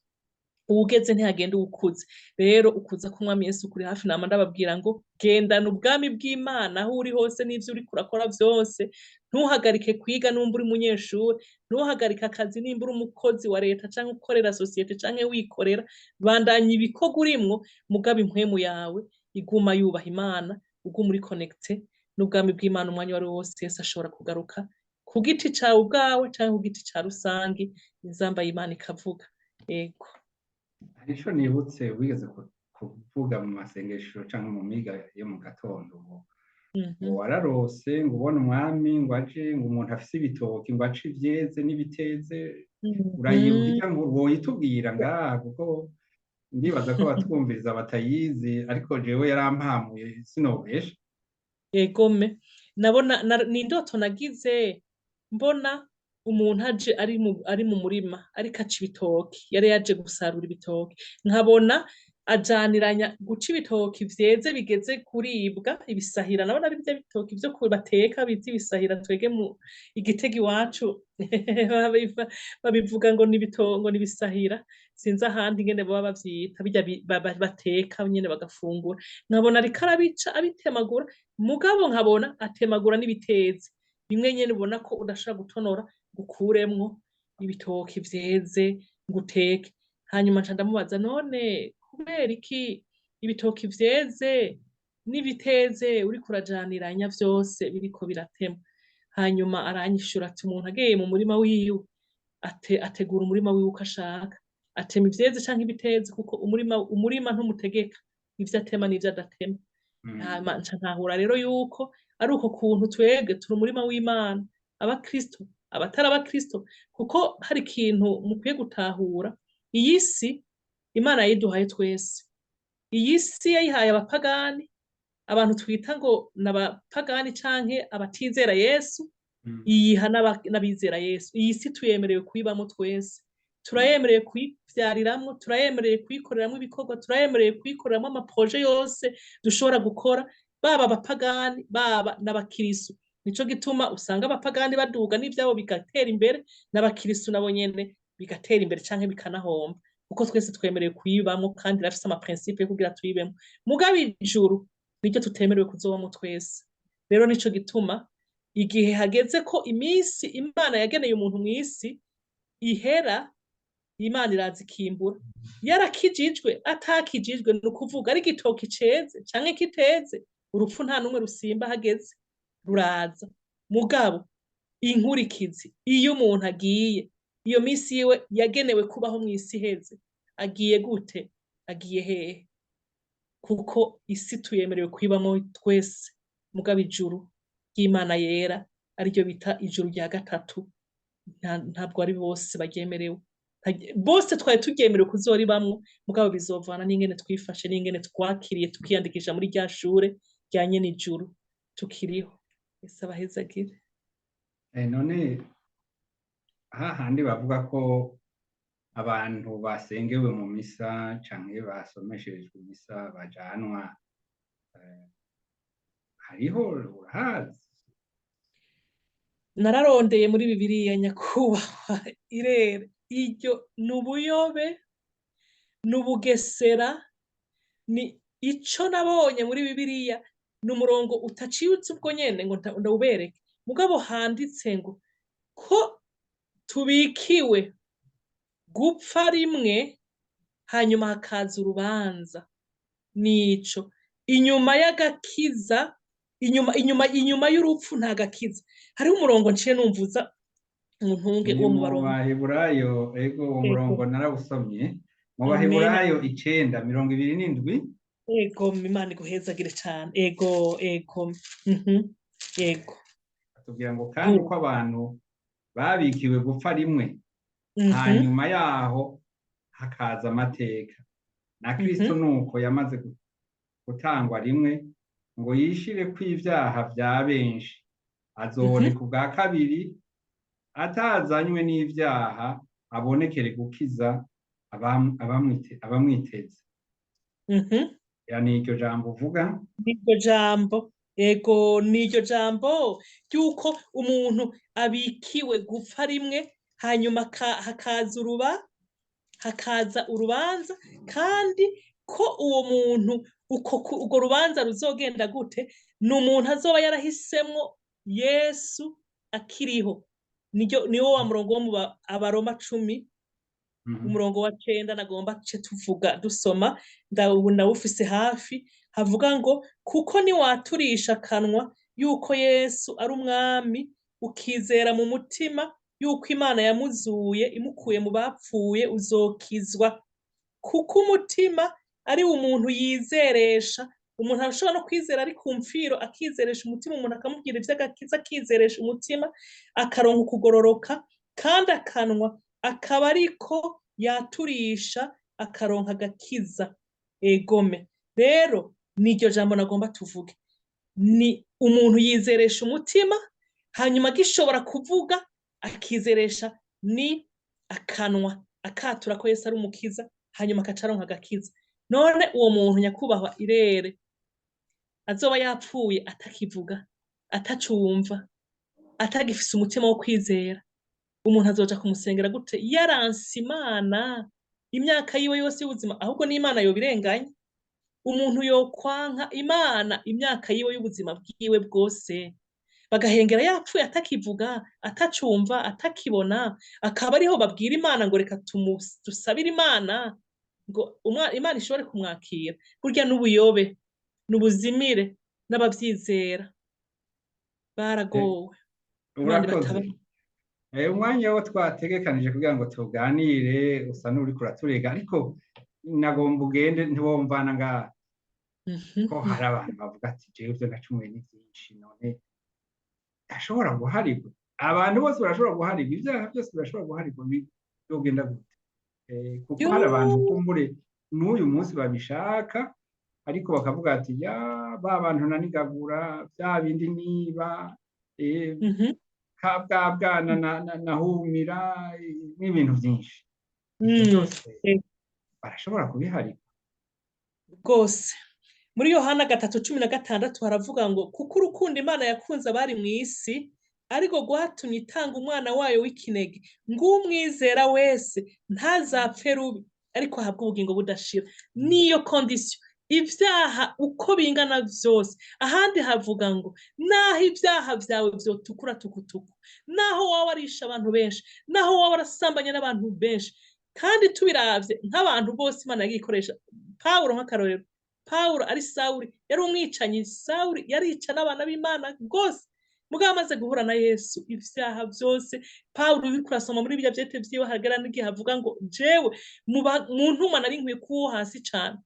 uwugeze ntihagenda uwukuze rero ukuza k'umwami Yesu kuri hafi nama ndababwira ngo gendana ubwami bw'Imana aho uri hose n'ivyo uriko urakora vyose ntuhagarike kwiga numba uri munyeshuri ntuhagarike akazi nimba uri umukozi wa leta canke ukorera societe canke wikorera bandanya ibikorwa urimwo mugaba impwemu yawe iguma yubaha Imana uguma uri connecte n'ubwami bw'Imana umwanya wari wose Yesu ashobora kugaruka ku giti cawe ubwawe canke ku giti ca rusangi inzamba y'Imana ikavuga yego ico nibutse wigeze kuvuga mu masengesho canke mu miga yo mu gatondo ngo wararose ngo ubone umwami ngo aje ngo umuntu afise ibitoki ngo ace ivyeze n'ibiteze urayibuka ngo woyitubwira ngaha kuko ndibaza ko batwumviriza batayizi ariko jewe yarampamuye sinobesha yegome nabona ni indoto nagize mbona umuntu aje ari mu murima ariko aca ibitoki yari yaje gusarura ibitoki nkabona ajaniranya guca ibitoki vyeze bigeze kuribwa ibisahira nabona ari byo bitoki vyo bateka biti ibisahira twege mu Igitega iwacu babivuga ngo nibitongo nibisahira sinzi ahandi ngene baba bavyita bijya bateka nyene bagafungura nkabona ariko arabica abitemagura mugabo nkabona atemagura n'ibitezi bimwe nyene ubona ko udashaka gutonora gukuremwo ibitoki vyeze nguteke hanyuma nca ndamubaza none kubera iki ibitoki vyeze n'ibiteze uri kurajaniranya vyose biriko biratema hanyuma aranyishura ati umuntu ageye mu murima wiwe ategura umurima wiwe uko ashaka atema ivyeze canke ibiteze kuko umurima ntumutegeka ivyo atema n'ivyo adatema nca ntahura rero yuko ari uko kuntu twebwe turi umurima w'Imana abakristo abatari abakristo kuko hari ikintu mukwiye gutahura iyi si Imana yiduhaye twese iyi si yayihaye abapagani abantu twita ngo n'abapagani canke abatizera Yesu iyiha n'abizera Yesu iyi si tuyemerewe kuyibamo twese turayemereye kuyivyariramwo turayemereye kuyikoreramo ibikorwa turayemereye kuyikoreramo amaproje yose dushobora gukora baba abapagani baba n'abakirisu nico gituma usanga abapagani baduga n'ivyabo bigatera imbere n'abakirisu nabo nyene bigatera imbere canke bikanahomba kuko twese twemerewe kuyibamo kandi rafise ama principe yo kugira tuyibemo mugabo ijuru niryo tutemerewe kuzobamo twese rero nico gituma igihe hageze ko iminsi Imana yageneye umuntu mw'isi ihera Imana iraza ikimbura yarakijijwe atakijijwe ni ukuvuga ari igitoki ceze canke kiteze urupfu nta numwe rusimba hageze ruraza mugabo inkurikizi iyo umuntu agiye iyo minsi yiwe yagenewe kubaho mw'isi iheze agiye gute agiye hehe kuko isi tuyemerewe kwibamo twese mugabo ijuru ry'Imana yera ariryo bita ijuru rya gatatu ntabwo ari bose bagyemerewe bose twari tugyemerewe kuzoribamwo mugabo bizovana n'ingene twifashe n'ingene twakiriye tukiyandikisha muri rya shure rya nyene ijuru tukiriho ese abahezagire none hahandi bavuga ko abantu basengewe mu misa canke basomesherejwe misa bajanwa hariho urahazi nararondeye muri Bibiliya nyakubahwa irere iryo nubuyobe nubugesera ni ico nabonye muri Bibiliya n'umurongo utaciyutse ubwo nyene ngo ndawubereke mugabo handitse ngo ko tubikiwe gupfa rimwe hanyuma hakaza urubanza nico inyuma y'agakiza, inyuma y'urupfu nta gakiza. Hariho umurongo nciye numvuza ntunge ni uwo mu mu Baroma. baheburayo ego uwo murongo Ego, narawusomye mu amen. baheburayo 9:27 Ego, Imana iguhezagire cyane. Ego, ego. Mhm. Ego. atubwira ngo kandi Good. ko abantu babikiwe gupfa rimwe Mhm. hanyuma yaho hakaza amateka na Kristo Mhm. nuko yamaze gutangwa rimwe ngo yishire kw'ivyaha vya benshi Mhm. azoboneka ubwa kabiri atazanywe n'ivyaha abonekere gukiza abamwiteze. Mhm. Yani iryo jambo uvuga Niryo jambo. Ego, niryo jambo ry'uko umuntu abikiwe gupfa rimwe hanyuma hakaza urubanza, kandi ko uwo muntu urwo rubanza ruzogenda gute, ni umuntu azoba yarahisemwo Yesu akiriho. Niwo wa murongo wo mu Abaroma 10 umurongo wa 9 nagomba tuvuga dusoma, ndawufise hafi, havuga ngo kuko niwaturisha akanwa yuko Yesu ari umwami, ukizera mu mutima yuko Imana yamuzuye imukuye mu bapfuye, uzokizwa. Kuko umutima ari umuntu yizeresha, umuntu arashobora no kwizera ari ku mfiro, akizeresha umutima, umuntu akamubwira ivy'agakiza akizeresha umutima, akaronka ukugororoka, kandi akanwa akaba ariko yaturisha akaronka agakiza. Egome rero niryo jambo nagomba tuvuge, ni umuntu yizeresha umutima, hanyuma gishobora kuvuga akizeresha ni akanwa, akatura ko Yesu ari umukiza, hanyuma akacaronka agakiza. None uwo muntu nyakubahwa irere azoba yapfuye atakivuga, atacumva, atagifise umutima wo kwizera, umuntu azoja kumusengera gute yaranse Imana imyaka yiwe yose y'ubuzima? Ahubwo n'Imana yobirenganya. Umuntu yokwanka Imana imyaka yiwe y'ubuzima bwiwe bwose, bagahengera yapfuye atakivuga, atacumva, atakibona, akaba ariho babwira Imana ngo reka dusabire Imana ngo Imana ishobore kumwakira. Burya n'ubuyobe, n'ubuzimire, n'abavyizera baragowe. Imana urakoze. ibatabare. Umwanya wo twategekanije kugira ngo tuganire usa n'uriko uraturega, ariko nagomba ugende ntiwomvana ngaha ko hari abantu bavuga ati jewe ivyo nacumuye ni vyinshi, none ashobora guharigwa. Abantu bose barashobora guharigwa, ivyaha byose birashobora guharigwa, bizogenda gute? Kuko hari abantu kumbure n'uyu munsi babishaka, ariko bakavuga ati ya ba bantu nanigagura vya bindi niba ka bwa bwana nahumira n'ibintu vyinshi, ivyo byose barashobora kubiharigwa rwose. Muri Yohana 3:16 haravuga ngo kuko urukundo Imana yakunze abari mu isi ariko rwatumye itanga umwana wayo w'ikinege, ngo umwizera wese ntazapfe rubi ariko ahabwe ubugingo budashira. Niyo condition. Ivyaha uko bingana vyose, ahandi havuga ngo naho ivyaha vyawe vyotukura tukutuku, naho waba warisha abantu benshi, naho waba warasambanye n'abantu benshi, kandi tubiravye nk'abantu bose Imana yagikoresha. Pawulo nk'akarorero, Pawulo ari Sawuli, yari umwicanyi. Sawuli yarica n'abana b'Imana rwose, mugabo amaze guhura na Yesu ivyaha vyose. Pawulo uriko urasoma muri birya vyete vyiwe hagera n'igihe havuga ngo jewe mu ntuma nari nkwiye kuwo hasi cane,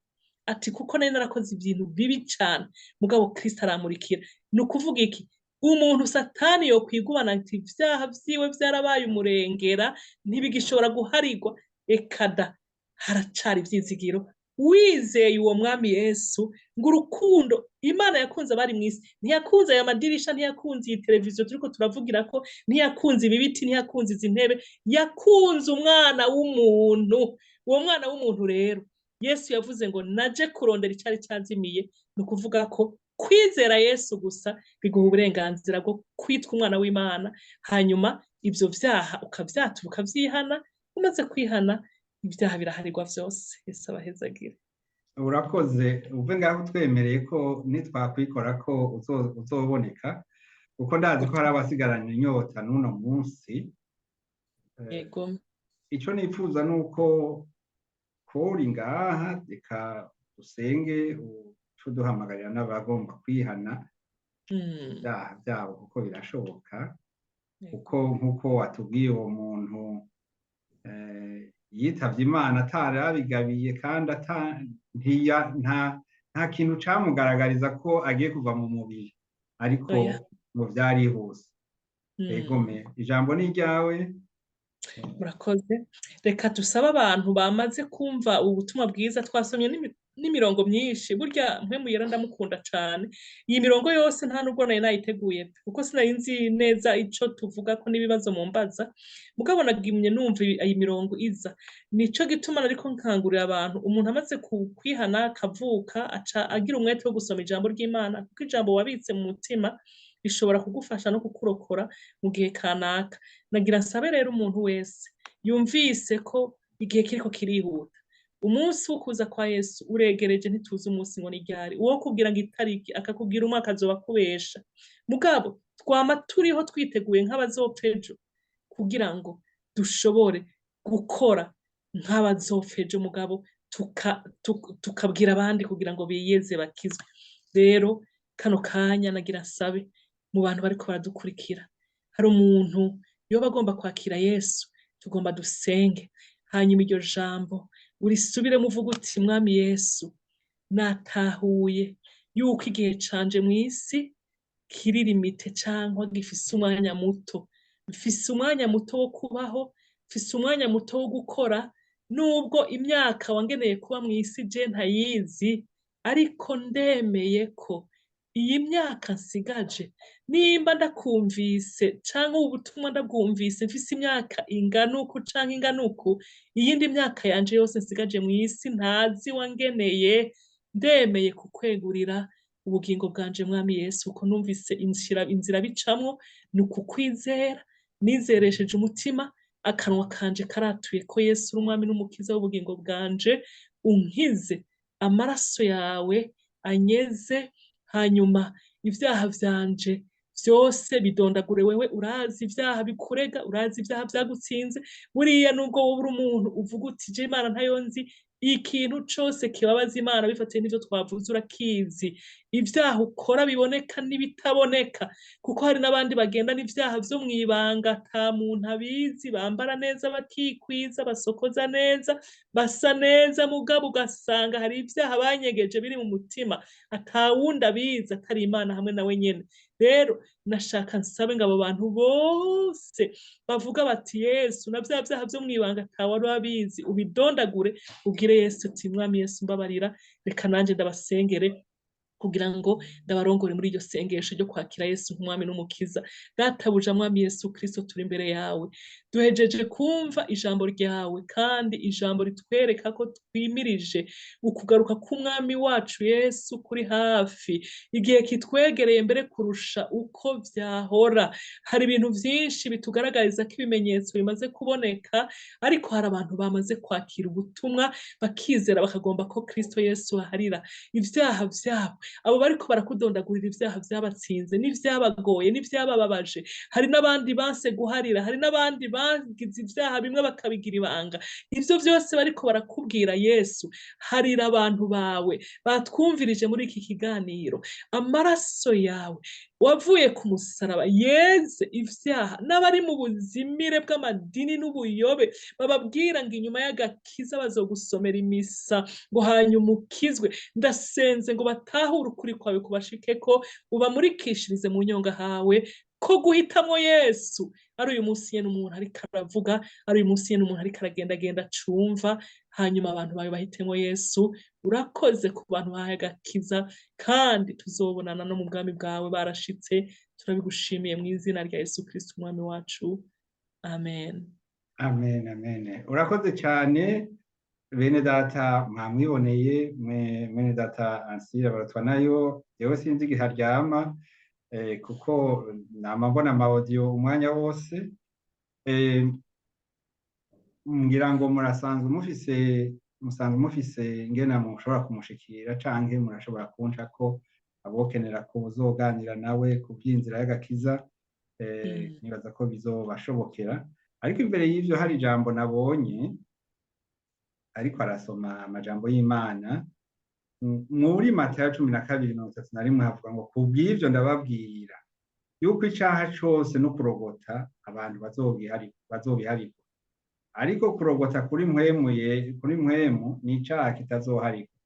ati kuko nari narakoze ibintu bibi cane, mugabo Kristo aramurikira. Ni ukuvuga iki? Umuntu Satani yokwigubana ati ivyaha vyiwe vyarabaye umurengera, ntibigishobora guharigwa. Ekada, haracari ivyizigiro wizeye uwo mwami Yesu, ngo urukundo Imana yakunze abari mu isi, ntiyakunze aya madirisha, ntiyakunze iyi televiziyo turiko turavugirako, ntiyakunze ibi biti, ntiyakunze izi ntebe, yakunze umwana w'umuntu. Uwo mwana w'umuntu rero Yesu yavuze ngo naje kurondera icari cazimiye. Ni ukuvuga ko kwizera Yesu gusa biguha uburenganzira bwo kwitwa umwana w'Imana, hanyuma ivyo vyaha ukavyatura ukavyihana. Umaze kwihana ibyaha biraharirwa vyose. Yesu abahezagire. urakoze. Uve ngaho twemereye ko nitwakwikora ko uzoboneka, kuko ndazi ko hari abasigaranye inyota n'uno munsi. Yego. Ico nipfuza nuko uri ngaha reka dusenge duhamagarira n'abagomba kwihana Mm. ibyaha byabo kuko birashoboka, kuko Yego. nk'uko watubwiye uwo muntu yitavye Imana atari abigabiye kandi nta kintu camugaragariza ko agiye kuva mu mubiri, ariko Oya. ngo vyarihuse. Egome, ijambo ni iryawe. Murakoze. Reka dusabe abantu bamaze kumva ubutumwa bwiza, twasomye n'imirongo myinshi, burya mpwemu yera ndamukunda cane. Iyi mirongo yose nta nubwo nari nayiteguye kuko sinari nzi neza ico tuvuga ko n'ibibazo mumbaza, mugabo nagumye numva iyi mirongo iza. Nico gituma nariko nkangurira abantu, umuntu amaze kwihana akavuka aca agira umwete wo gusoma ijambo ry'Imana, kuko ijambo wabitse mu mutima rishobora kugufasha no kukurokora mu gihe kanaka. Nagira nsabe rero umuntu wese yumvise ko igihe kiriko kirihuta, umunsi wo kuza kwa Yesu uregereje, ntituzi umunsi ngo ni ryari. Uwo kubwira ngo itariki akakubwira umwaka azoba akubesha, mugabo twama turiho twiteguye nk'abazopfa ejo kugira ngo dushobore gukora nk'abazopfa ejo, mugabo tukabwira abandi kugira ngo biyeze bakizwe. Rero kano kanya nagira nsabe mu bantu bariko baradukurikira, hari umuntu yoba agomba kwakira Yesu, tugomba dusenge, hanyuma iryo jambo urisubiremo uvuga uti: Mwami Yesu, natahuye yuko igihe canje mw'isi kiri limite cankwa gifise umwanya muto. Mfise umwanya muto wo kubaho, mfise umwanya muto wo gukora, nubwo imyaka wangeneye kuba mw'isi je ntayizi, ariko ndemeye ko iyi myaka nsigaje, nimba ndakumvise canke ubutumwa ndabwumvise mfise imyaka ingana uku canke ingana uku, iyindi myaka yanje yose nsigaje mw'isi ntazi wangeneye, ndemeye kukwegurira ubugingo bwanje Mwami Yesu, kuko numvise inzira bicamwo ni ukukwizera, nizeresheje umutima, akanwa kanje karatuye ko Yesu uri umwami n'umukiza w'ubugingo bwanje, unkize, amaraso yawe anyeze, hanyuma ivyaha vyanje vyose bidondagure. Wewe urazi ivyaha bikurega, urazi ivyaha vyagutsinze, buriya nubwo wowe uri umuntu uvuga uti je Imana ntayo nzi, ikintu cose kibabaza Imana bifatiye n'ivyo twavuze urakizi, ivyaha ukora biboneka n'ibitaboneka, kuko hari n'abandi bagendana ivyaha vyo mw'ibanga ata muntu abizi, bambara neza bakikwiza, basokoza neza, basa neza, mugabo ugasanga hari ivyaha banyegeje biri mu mutima ata wundi abizi atari Imana hamwe nawe nyene. Rero nashaka nsabe ngo abo bantu bose bavuga bati Yesu, na vya vyaha vyo mw'ibanga ata wari abizi, ubidondagure, ubwire Yesu uti: Mwami Yesu mbabarira, reka nanje ndabasengere kugira ngo ndabarongore muri iryo sengesho ryo kwakira Yesu nk'umwami n'umukiza. Databuja Mwami Yesu Kristo, turi imbere yawe, duhejeje kumva ijambo ryawe, kandi ijambo ritwereka ko twimirije ukugaruka k'umwami wacu Yesu kuri hafi, igihe kitwegereye mbere kurusha uko vyahora. Hari ibintu vyinshi bitugaragariza ko ibimenyetso bimaze kuboneka, ariko hari abantu bamaze kwakira ubutumwa bakizera, bakagomba ko Kristo Yesu aharira ivyaha vyabo. Abo bariko barakudondagurira ivyaha vyabatsinze n'ivyabagoye n'ivyabababaje, hari n'abandi banse guharira, hari n'abandi bagize ivyaha bimwe bakabigira ibanga. Ivyo vyose bariko barakubwira Yesu, harira abantu bawe batwumvirije muri iki kiganiro, amaraso yawe wavuye ku musaraba yeze ivyaha. N'abari mu buzimire bw'amadini n'ubuyobe, bababwira ngo inyuma y'agakiza bazogusomera imisa ngo hanyuma ukizwe, ndasenze ngo batahure ukuri kwawe kubashikeko, ubamurikishirize mu nyonga hawe ko guhitamwo Yesu ari uyu munsi nyene umuntu ariko aravuga, ari uyu munsi nyene umuntu ariko aragendagenda acumva, hanyuma abantu bawe bahitemwo Yesu. Urakoze ku bantu bahaye agakiza, kandi tuzobonana no mu bwami bwawe barashitse. Turabigushimiye mu izina rya Yesu Kristo umwami wacu, amen. Amen, amen. Urakoze cyane bene data, mwamwiboneye mwene data Ancille Barutwanayo. Yewe sinzi igihe aryama, kuko nama mbona amawodiyo umwanya wose. Ngira ngo musanzwe mufise ingene mushobora kumushikira, canke murashobora kunca ko abokenera ko uzoganira nawe ku vy'inzira y'agakiza. Nibaza ko bizobashobokera, ariko imbere y'ivyo hari ijambo nabonye ariko arasoma amajambo y'Imana, muri Matayo 12:31 havuga ngo kubw'ivyo ndababwira yuko icaha cose no kurogota abantu bazobiharigwa, ariko kurogota kuri mpwemu ni icaha kitazoharigwa.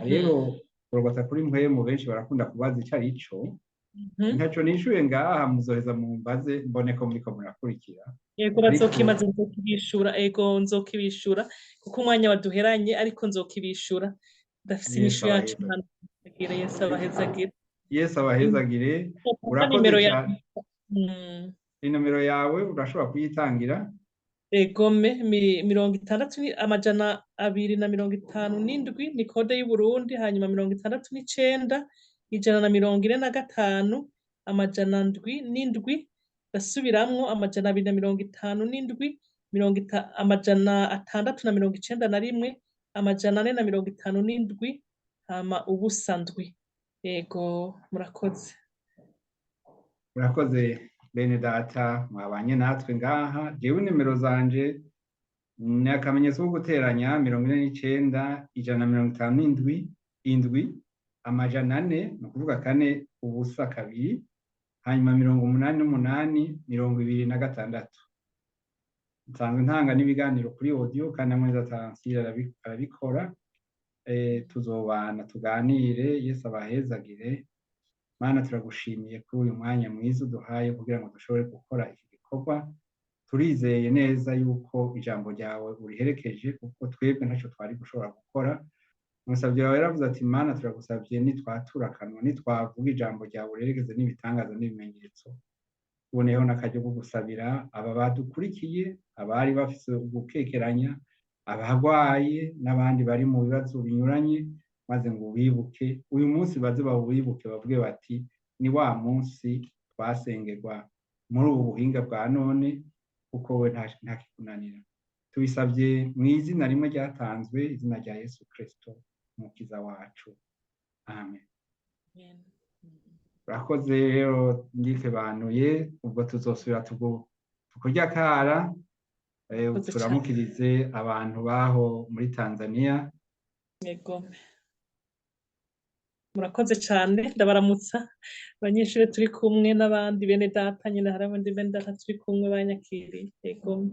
Rero kurogota kuri mpwemu benshi barakunda kubaza ico arico, ntaco nishuye ngaha, muzoheza mumbaze mbone ko muriko murakurikira. Yego bazokimaze nzokibishura, ego nzokibishura kuko umwanya waduheranye, ariko nzokibishura. Ndafise inyishu yacu. Yesu abahezagire. Urakoze cyane. Inomero yawe urashobora kuyitangira? Egome 657 ni kode y'Uburundi, hanyuma 69 145 ndasubiramwo 257 691 457 hama ubusa ndwi. Yego murakoze. Murakoze bene data mwabanye natwe ngaha. Jewe nimero zanje ni akamenyetso ko guteranya 49 157 4 ni ukuvuga 4 ubusa 2 hanyuma 88 26. Nsanzwe ntanga n'ibiganiro kuri audio kandi amwe Ancille arabikora. Tuzobana tuganire. Yesu abahezagire. Mana turagushimiye kuri uyu mwanya mwiza uduhaye kugira ngo dushobore gukora iki gikorwa. Turizeye neza yuko ijambo ryawe uriherekeje, kuko twebwe ntacyo twari gushobora gukora. Umusabyi wawe yaravuze ati Mana turagusabye nitwatura akanwa, nitwavuga ijambo ryawe uriherekeze n'ibitangaza n'ibimenyetso. Tuboneyeho n'akaryo ko gusabira aba badukurikiye, abari bafise ugukekeranya, abagwaye n'abandi bari mu bibazo binyuranye, maze ngo ubibuke uyu munsi, baze bawibuke bavuge bati ni wa munsi twasengerwa muri ubu buhinga bwa none, kuko we nta kikunanira. Tubisabye mu izina rimwe ryatanzwe, izina rya Yesu Kristo umukiza wacu, amen. Urakoze rero ndikebanuye, ubwo tuzosubira tukurya kara. Turamukirize abantu baho muri Tanzania. Yego murakoze cyane, ndabaramutsa abanyeshuri turi kumwe n'abandi bene data, nyine hari abandi bene data turi kumwe banyakiriye. Yego.